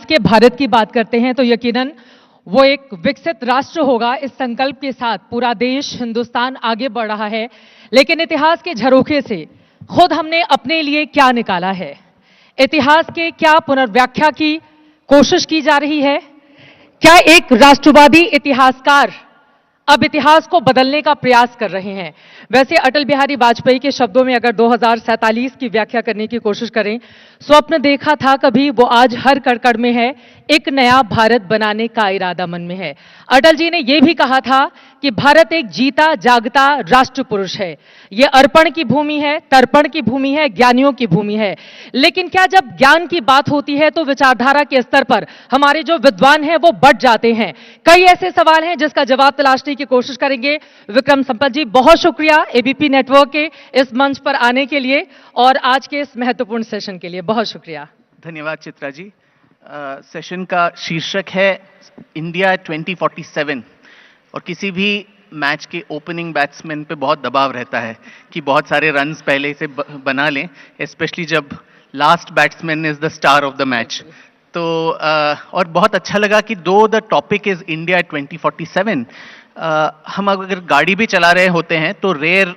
के भारत की बात करते हैं तो यकीनन वो एक विकसित राष्ट्र होगा, इस संकल्प के साथ पूरा देश हिंदुस्तान आगे बढ़ रहा है। लेकिन इतिहास के झरोखे से खुद हमने अपने लिए क्या निकाला है, इतिहास के क्या पुनर्व्याख्या की कोशिश की जा रही है, क्या एक राष्ट्रवादी इतिहासकार अब इतिहास को बदलने का प्रयास कर रहे हैं। वैसे अटल बिहारी वाजपेयी के शब्दों में अगर 2047 की व्याख्या करने की कोशिश करें, स्वप्न देखा था कभी वो आज हर कड़कड़ में है, एक नया भारत बनाने का इरादा मन में है। अटल जी ने यह भी कहा था कि भारत एक जीता जागता राष्ट्र पुरुष है, यह अर्पण की भूमि है, तर्पण की भूमि है, ज्ञानियों की भूमि है। लेकिन क्या जब ज्ञान की बात होती है तो विचारधारा के स्तर पर हमारे जो विद्वान हैं वो बढ़ जाते हैं। कई ऐसे सवाल हैं जिसका जवाब तलाशने की कोशिश करेंगे। विक्रम संपत जी, बहुत शुक्रिया एबीपी नेटवर्क के इस मंच पर आने के लिए और आज के इस महत्वपूर्ण सेशन के लिए बहुत शुक्रिया। धन्यवाद चित्रा जी। सेशन का शीर्षक है इंडिया 2047 और किसी भी मैच के ओपनिंग बैट्समैन पे बहुत दबाव रहता है कि बहुत सारे रन्स पहले से बना लें, स्पेशली जब last batsman is the star of the match. तो और बहुत अच्छा लगा कि दो द टॉपिक इज इंडिया 2047, हम अगर गाड़ी भी चला रहे होते हैं तो रेयर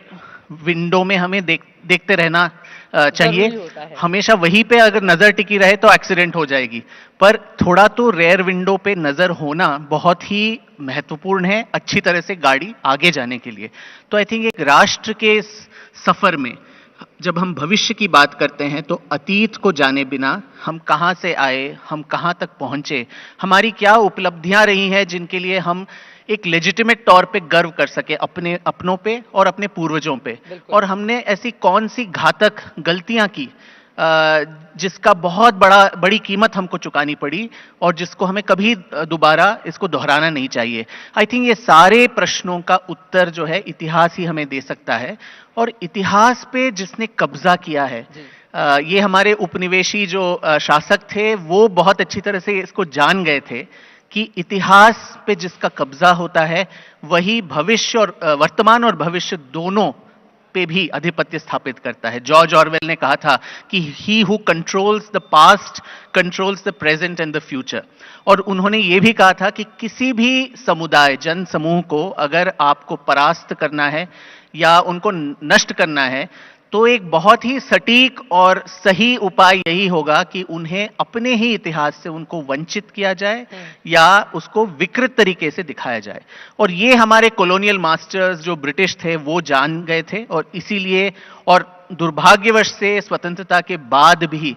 विंडो में हमें देखते रहना चाहिए। हमेशा वहीं पे अगर नजर टिकी रहे तो एक्सीडेंट हो जाएगी, पर थोड़ा तो रेयर विंडो पे नजर होना बहुत ही महत्वपूर्ण है अच्छी तरह से गाड़ी आगे जाने के लिए। तो आई थिंक एक राष्ट्र के सफर में जब हम भविष्य की बात करते हैं तो अतीत को जाने बिना हम कहां से आए, हम कहां तक पहुंचे, हमारी क्या उपलब्धियां रही हैं जिनके लिए हम एक लेजिटिमेट तौर पे गर्व कर सके अपने अपनों पे और अपने पूर्वजों पे, और हमने ऐसी कौन सी घातक गलतियां की जिसका बहुत बड़ी कीमत हमको चुकानी पड़ी और जिसको हमें कभी दोबारा इसको दोहराना नहीं चाहिए। आई थिंक ये सारे प्रश्नों का उत्तर जो है इतिहास ही हमें दे सकता है, और इतिहास पे जिसने कब्जा किया है, ये हमारे उपनिवेशी जो शासक थे वो बहुत अच्छी तरह से इसको जान गए थे कि इतिहास पे जिसका कब्जा होता है वही भविष्य और वर्तमान और भविष्य दोनों पे भी आधिपत्य स्थापित करता है। जॉर्ज ऑरवेल ने कहा था कि he who controls the past controls the present and the future, और उन्होंने ये भी कहा था कि किसी भी समुदाय जन समूह को अगर आपको परास्त करना है या उनको नष्ट करना है तो एक बहुत ही सटीक और सही उपाय यही होगा कि उन्हें अपने ही इतिहास से उनको वंचित किया जाए या उसको विकृत तरीके से दिखाया जाए। और ये हमारे कॉलोनियल मास्टर्स जो ब्रिटिश थे वो जान गए थे, और इसीलिए और दुर्भाग्यवश से स्वतंत्रता के बाद भी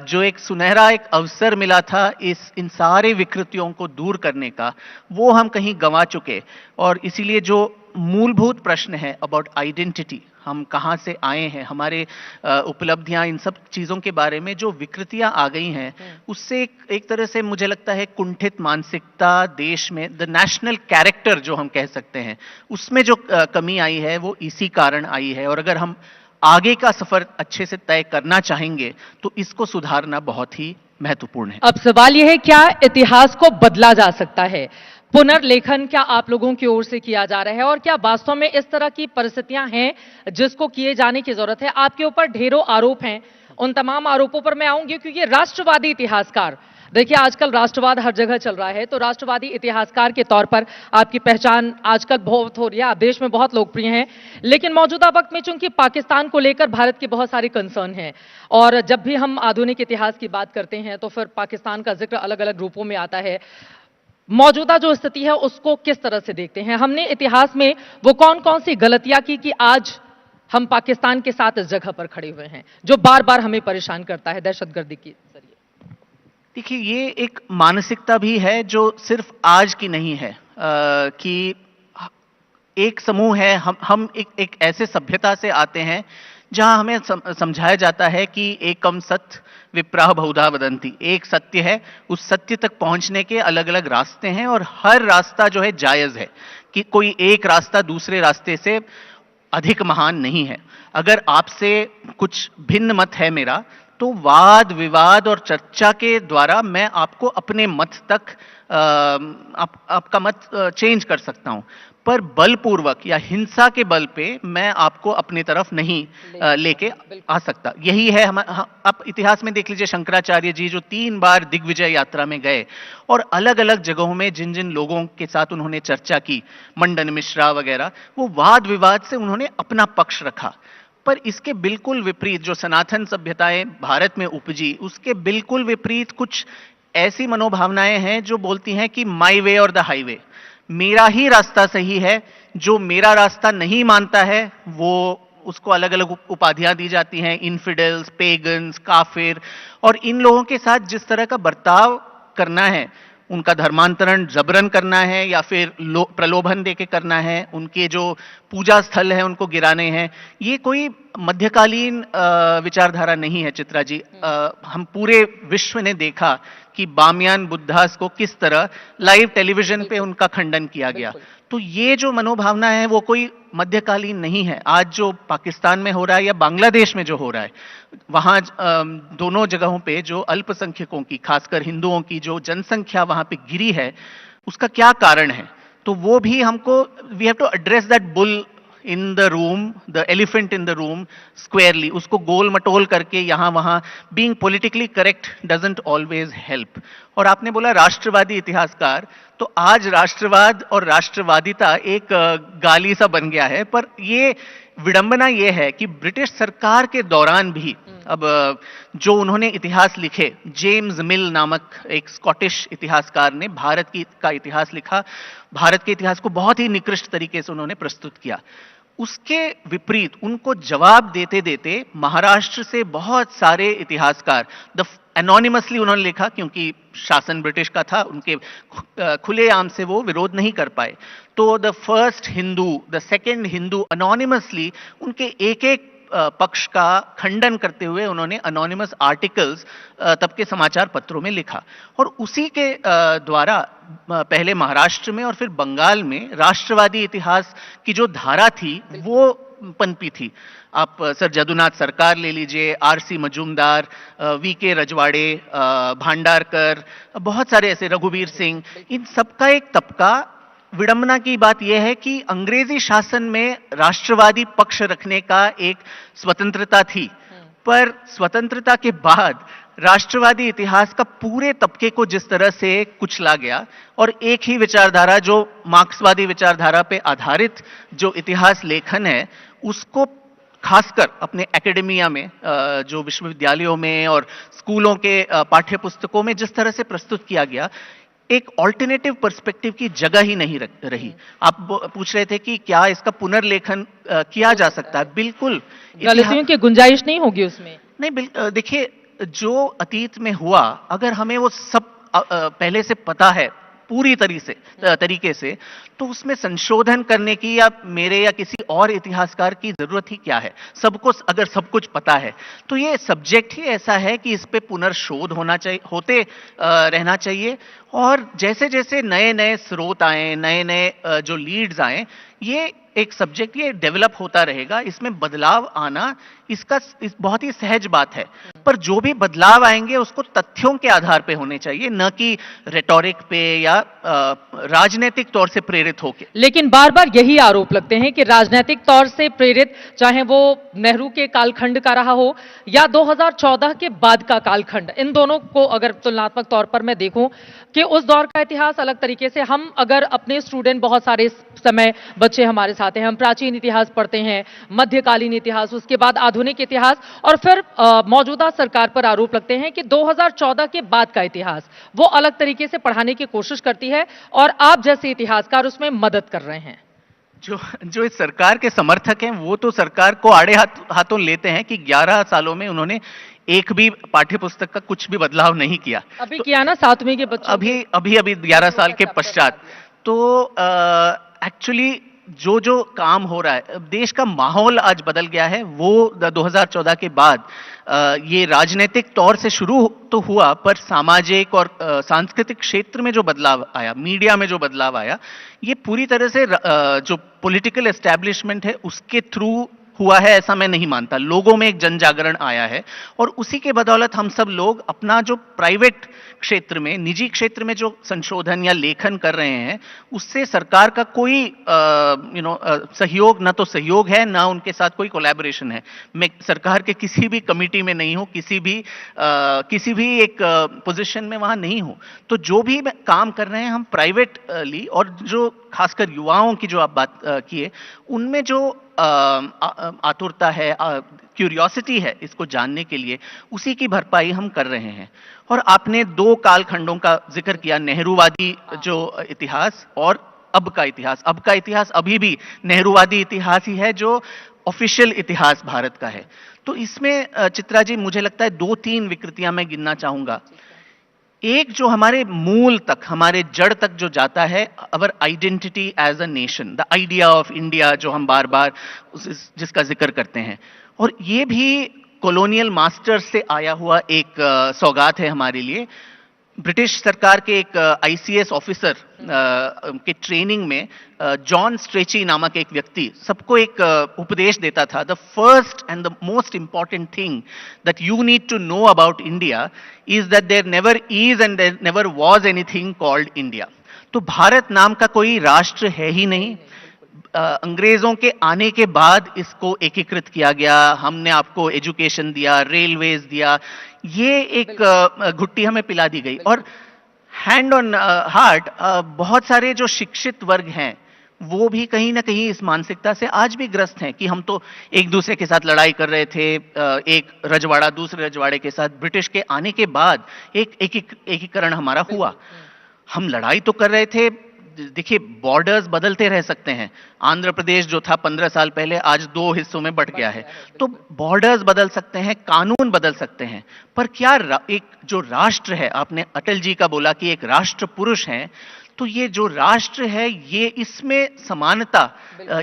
जो एक सुनहरा एक अवसर मिला था इन सारे विकृतियों को दूर करने का, वो हम कहीं गंवा चुके। और इसीलिए जो मूलभूत प्रश्न है अबाउट आइडेंटिटी, हम कहाँ से आए हैं, हमारे उपलब्धियां, इन सब चीजों के बारे में जो विकृतियां आ गई हैं, उससे एक तरह से मुझे लगता है कुंठित मानसिकता देश में, द नेशनल कैरेक्टर जो हम कह सकते हैं, उसमें जो कमी आई है वो इसी कारण आई है। और अगर हम आगे का सफर अच्छे से तय करना चाहेंगे तो इसको सुधारना बहुत ही महत्वपूर्ण है। अब सवाल यह है, क्या इतिहास को बदला जा सकता है? पुनर्लेखन क्या आप लोगों की ओर से किया जा रहा है, और क्या वास्तव में इस तरह की परिस्थितियां हैं जिसको किए जाने की जरूरत है? आपके ऊपर ढेरों आरोप हैं, उन तमाम आरोपों पर मैं आऊंगी, क्योंकि राष्ट्रवादी इतिहासकार, देखिए आजकल राष्ट्रवाद हर जगह चल रहा है, तो राष्ट्रवादी इतिहासकार के तौर पर आपकी पहचान आजकल बहुत हो रही है, आप देश में बहुत लोकप्रिय हैं। लेकिन मौजूदा वक्त में चूंकि पाकिस्तान को लेकर भारत के बहुत सारे कंसर्न हैं, और जब भी हम आधुनिक इतिहास की बात करते हैं तो फिर पाकिस्तान का जिक्र अलग अलग रूपों में आता है। मौजूदा जो स्थिति है उसको किस तरह से देखते हैं? हमने इतिहास में वो कौन कौन सी गलतियां की कि आज हम पाकिस्तान के साथ इस जगह पर खड़े हुए हैं जो बार बार हमें परेशान करता है दहशतगर्दी के जरिए? देखिए, ये एक मानसिकता भी है जो सिर्फ आज की नहीं है, कि एक समूह है, हम एक ऐसे सभ्यता से आते हैं जहां हमें समझाया जाता है कि एकम सत्य विप्राह बहुधा वदंती, एक सत्य है, उस सत्य तक पहुंचने के अलग अलग रास्ते हैं और हर रास्ता जो है जायज है, कि कोई एक रास्ता दूसरे रास्ते से अधिक महान नहीं है। अगर आपसे कुछ भिन्न मत है मेरा, तो वाद विवाद और चर्चा के द्वारा मैं आपको अपने मत तक आपका मत चेंज कर सकता हूं। पर बलपूर्वक या हिंसा के बल पे मैं आपको अपनी तरफ नहीं लेके आ सकता। यही है आप इतिहास में देख लीजिए, शंकराचार्य जी जो 3 बार दिग्विजय यात्रा में गए और अलग अलग जगहों में जिन जिन लोगों के साथ उन्होंने चर्चा की, मंडन मिश्रा वगैरह, वो वाद विवाद से उन्होंने अपना पक्ष रखा। पर इसके बिल्कुल विपरीत जो सनातन सभ्यताएं भारत में उपजी, उसके बिल्कुल विपरीत कुछ ऐसी मनोभावनाएं हैं जो बोलती हैं कि माई वे और द हाईवे, मेरा ही रास्ता सही है, जो मेरा रास्ता नहीं मानता है वो उसको अलग अलग उपाधियां दी जाती हैं, इन्फिडेल्स, पेगन्स, काफिर, और इन लोगों के साथ जिस तरह का बर्ताव करना है, उनका धर्मांतरण जबरन करना है या फिर प्रलोभन देके करना है, उनके जो पूजा स्थल है उनको गिराने हैं, ये कोई मध्यकालीन विचारधारा नहीं है चित्रा जी। हम पूरे विश्व ने देखा कि बामियान बुद्धास को किस तरह लाइव टेलीविजन पे उनका खंडन किया गया। तो ये जो मनोभावना है वो कोई मध्यकालीन नहीं है। आज जो पाकिस्तान में हो रहा है या बांग्लादेश में जो हो रहा है, वहां दोनों जगहों पे जो अल्पसंख्यकों की, खासकर हिंदुओं की जो जनसंख्या वहां पे गिरी है, उसका क्या कारण है, तो वो भी हमको, we have to address that bull in the room, the elephant in the room squarely. उसको गोल मटोल करके यहाँ वहाँ being politically correct doesn't always help. और आपने बोला राष्ट्रवादी इतिहासकार, तो आज राष्ट्रवाद और राष्ट्रवादिता एक गाली सा बन गया है। पर ये विडंबना ये है कि ब्रिटिश सरकार के दौरान भी अब जो उन्होंने इतिहास लिखे, जेम्स मिल नामक एक स्कॉटिश इतिहासकार ने भारत का इतिहास लिखा, भारत के इतिहास को बहुत ही निकृष्ट तरीके से उन्होंने प्रस्तुत किया। उसके विपरीत उनको जवाब देते देते महाराष्ट्र से बहुत सारे इतिहासकार एनोनिमसली उन्होंने लिखा, क्योंकि शासन ब्रिटिश का था, उनके खुलेआम से वो विरोध नहीं कर पाए। तो the first Hindu, the second Hindu, anonymously उनके एक एक पक्ष का खंडन करते हुए उन्होंने एनोनिमस आर्टिकल्स तब के समाचार पत्रों में लिखा। और उसी के द्वारा पहले महाराष्ट्र में और फिर बंगाल में राष्ट्रवादी इतिहास की जो धारा थी वो पनपी थी। आप सर जदुनाथ सरकार ले लीजिए, आरसी मजूमदार, वीके रजवाड़े, भांडारकर, बहुत सारे ऐसे, रघुवीर सिंह, इन सबका एक तबका। विडंबना की बात यह है कि अंग्रेजी शासन में राष्ट्रवादी पक्ष रखने का एक स्वतंत्रता थी, पर स्वतंत्रता के बाद राष्ट्रवादी इतिहास का पूरे तबके को जिस तरह से कुचला गया और एक ही विचारधारा, जो मार्क्सवादी विचारधारा पे आधारित जो इतिहास लेखन है, उसको खासकर अपने एकेडमिया में, जो विश्वविद्यालयों में और स्कूलों के पाठ्य पुस्तकों में जिस तरह से प्रस्तुत किया गया, एक ऑल्टरनेटिव पर्सपेक्टिव की जगह ही नहीं रही। आप पूछ रहे थे कि क्या इसका पुनर्लेखन किया जा सकता है? बिल्कुल, गलतियों की गुंजाइश नहीं होगी उसमें। नहीं, देखिए, जो अतीत में हुआ, अगर हमें वो सब पहले से पता है पूरी तरीके से, तो उसमें संशोधन करने की या मेरे या किसी और इतिहासकार की जरूरत ही क्या है? सबको अगर सब कुछ पता है, तो ये सब्जेक्ट ही ऐसा है कि इस पे पुनर्शोध रहना चाहिए। और जैसे जैसे नए नए स्रोत आए, नए नए जो लीड्स आए, ये एक सब्जेक्ट ये डेवलप होता रहेगा। इसमें बदलाव आना बहुत ही सहज बात है, पर जो भी बदलाव आएंगे उसको तथ्यों के आधार पे होने चाहिए, न कि रेटोरिक पे या राजनीतिक तौर से प्रेरित होके। लेकिन बार बार यही आरोप लगते हैं कि राजनीतिक तौर से प्रेरित, चाहे वो नेहरू के कालखंड का रहा हो या 2014 के बाद का कालखंड, इन दोनों को अगर तुलनात्मक तौर पर मैं देखूं कि उस दौर का इतिहास अलग तरीके से, हम अगर अपने स्टूडेंट, बहुत सारे समय बच्चे हमारे साथ हैं, हम प्राचीन इतिहास पढ़ते हैं, मध्यकालीन इतिहास, उसके बाद आधुनिक इतिहास, और फिर मौजूदा सरकार पर आरोप लगते हैं कि 2014 के बाद का इतिहास वो अलग तरीके से पढ़ाने की कोशिश करती है और आप जैसे इतिहासकार उसमें मदद कर रहे हैं। जो इस सरकार के समर्थक हैं वो तो सरकार को आड़े हाथों लेते हैं कि 11 सालों में उन्होंने एक भी पाठ्य पुस्तक का कुछ भी बदलाव नहीं किया। अभी तो किया ना 7वीं के बच्चों, अभी 11 साल के पश्चात। तो एक्चुअली जो काम हो रहा है, देश का माहौल आज बदल गया है। वो 2014 के बाद ये राजनीतिक तौर से शुरू तो हुआ, पर सामाजिक और सांस्कृतिक क्षेत्र में जो बदलाव आया, मीडिया में जो बदलाव आया, ये पूरी तरह से जो पॉलिटिकल एस्टैब्लिशमेंट है उसके थ्रू हुआ है ऐसा मैं नहीं मानता। लोगों में एक जन जागरण आया है और उसी के बदौलत हम सब लोग अपना जो प्राइवेट क्षेत्र में, निजी क्षेत्र में जो संशोधन या लेखन कर रहे हैं, उससे सरकार का कोई सहयोग, ना तो सहयोग है, ना उनके साथ कोई कोलैबोरेशन है। मैं सरकार के किसी भी कमिटी में नहीं हूं, किसी भी एक पोजीशन में वहां नहीं हूं। तो जो भी काम कर रहे हैं हम प्राइवेटली, और जो खासकर युवाओं की जो आप बात किए, उनमें जो आतुरता है, क्यूरियोसिटी है इसको जानने के लिए, उसी की भरपाई हम कर रहे हैं। और आपने दो कालखंडों का जिक्र किया, नेहरूवादी जो इतिहास और अब का इतिहास। अब का इतिहास अभी भी नेहरूवादी इतिहास ही है जो ऑफिशियल इतिहास भारत का है। तो इसमें चित्रा जी मुझे लगता है दो तीन विकृतियां मैं गिनना चाहूंगा। एक जो हमारे मूल तक, हमारे जड़ तक जो जाता है, our identity as a nation, the idea of India, जो हम बार बार जिसका जिक्र करते हैं, और ये भी कॉलोनियल मास्टर्स से आया हुआ एक सौगात है हमारे लिए। ब्रिटिश सरकार के एक आईसीएस ऑफिसर के ट्रेनिंग में जॉन स्ट्रेची नामक एक व्यक्ति सबको एक उपदेश देता था, the first and the most important thing that you need to know about India is that there never is and there never was anything called India. तो भारत नाम का कोई राष्ट्र है ही नहीं। अंग्रेजों के आने के बाद इसको एकीकृत किया गया, हमने आपको एजुकेशन दिया, रेलवेज दिया, ये एक घुट्टी हमें पिला दी गई। और हैंड ऑन हार्ट बहुत सारे जो शिक्षित वर्ग हैं वो भी कहीं ना कहीं इस मानसिकता से आज भी ग्रस्त हैं कि हम तो एक दूसरे के साथ लड़ाई कर रहे थे, एक रजवाड़ा दूसरे रजवाड़े के साथ। ब्रिटिश के आने के बाद एक एकीकरण हमारा हुआ। हम लड़ाई तो कर रहे थे, देखिए बॉर्डर्स बदलते रह सकते हैं। आंध्र प्रदेश जो था 15 साल पहले आज 2 हिस्सों में बंट गया है। तो बॉर्डर्स बदल सकते हैं, कानून बदल सकते हैं, पर क्या एक जो राष्ट्र है, आपने अटल जी का बोला कि एक राष्ट्र पुरुष हैं, तो ये जो राष्ट्र है, ये इसमें समानता,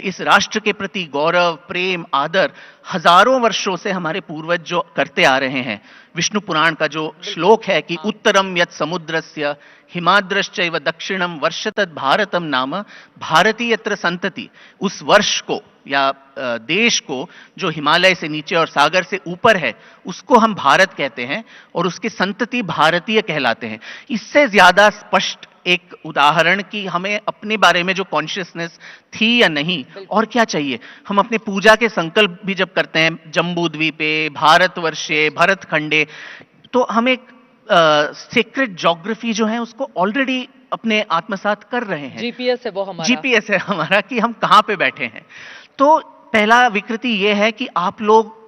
इस राष्ट्र के प्रति गौरव, प्रेम, आदर हजारों वर्षों से हमारे पूर्वज जो करते आ रहे हैं। विष्णु पुराण का जो श्लोक है कि उत्तरम यत् समुद्रस्य हिमाद्रश्चैव दक्षिणम वर्षतत् भारतम नाम भारती यत्र संतति, उस वर्ष को या देश को जो हिमालय से नीचे और सागर से ऊपर है उसको हम भारत कहते हैं, और उसके संतति भारतीय कहलाते हैं। इससे ज्यादा स्पष्ट एक उदाहरण कि हमें अपने बारे में जो कॉन्शियसनेस थी या नहीं, और क्या चाहिए। हम अपने पूजा के संकल्प भी जब करते हैं, जम्बू द्वीपे भारतवर्षे भरतखंडे, तो हम एक सीक्रेट ज्योग्राफी जो है उसको ऑलरेडी अपने आत्मसात कर रहे हैं। जीपीएस है वो हमारा, जीपीएस है हमारा कि हम कहां पे बैठे हैं। तो पहला विकृति ये है कि आप लोग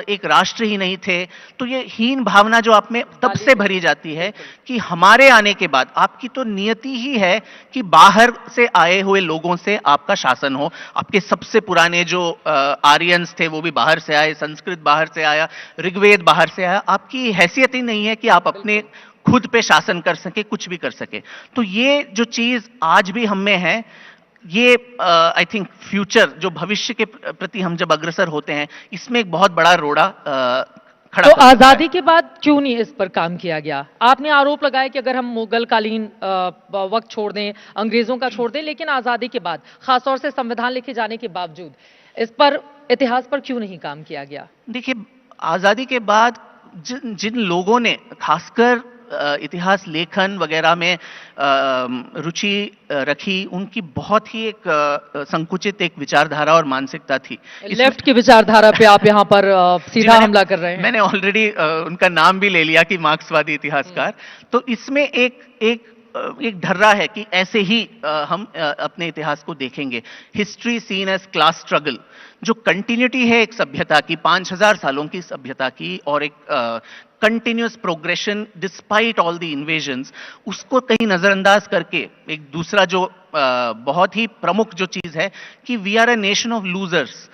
एक राष्ट्र ही नहीं थे। तो ये हीन भावना जो आप में तब से भरी जाती है कि हमारे आने के बाद आपकी तो नियति ही है कि बाहर से आए हुए लोगों से आपका शासन हो। आपके सबसे पुराने जो आर्यंस थे वो भी बाहर से आए, संस्कृत बाहर से आया, ऋग्वेद बाहर से आया। आपकी हैसियत ही नहीं है कि आप अपने खुद पे शासन कर सके, कुछ भी कर सके। तो ये जो चीज आज भी हम में है, ये आई थिंक फ्यूचर जो भविष्य के प्रति हम जब अग्रसर होते हैं, इसमें एक बहुत बड़ा रोड़ा खड़ा। तो आजादी के बाद क्यों नहीं इस पर काम किया गया? आपने आरोप लगाया कि अगर हम मुगल कालीन वक्त छोड़ दें, अंग्रेजों का छोड़ दें, लेकिन आजादी के बाद, खासतौर से संविधान लिखे जाने के बावजूद, इस पर, इतिहास पर क्यों नहीं काम किया गया? देखिए, आजादी के बाद जिन लोगों ने खासकर इतिहास लेखन वगैरह में रुचि रखी, उनकी बहुत ही एक संकुचित एक विचारधारा और मानसिकता थी। लेफ्ट की विचारधारा पे आप यहाँ पर सीधा हमला कर रहे हैं। मैंने ऑलरेडी उनका नाम भी ले लिया कि मार्क्सवादी इतिहासकार। तो इसमें एक ढर्रा है कि ऐसे ही हम अपने इतिहास को देखेंगे। History seen as class struggle, जो कंटिन्यूटी है एक सभ्यता की, 5000 सालों की सभ्यता की, और एक continuous progression despite all the invasions, उसको कहीं नजरअंदाज करके एक दूसरा जो बहुत ही प्रमुख जो चीज है कि we are a nation of losers.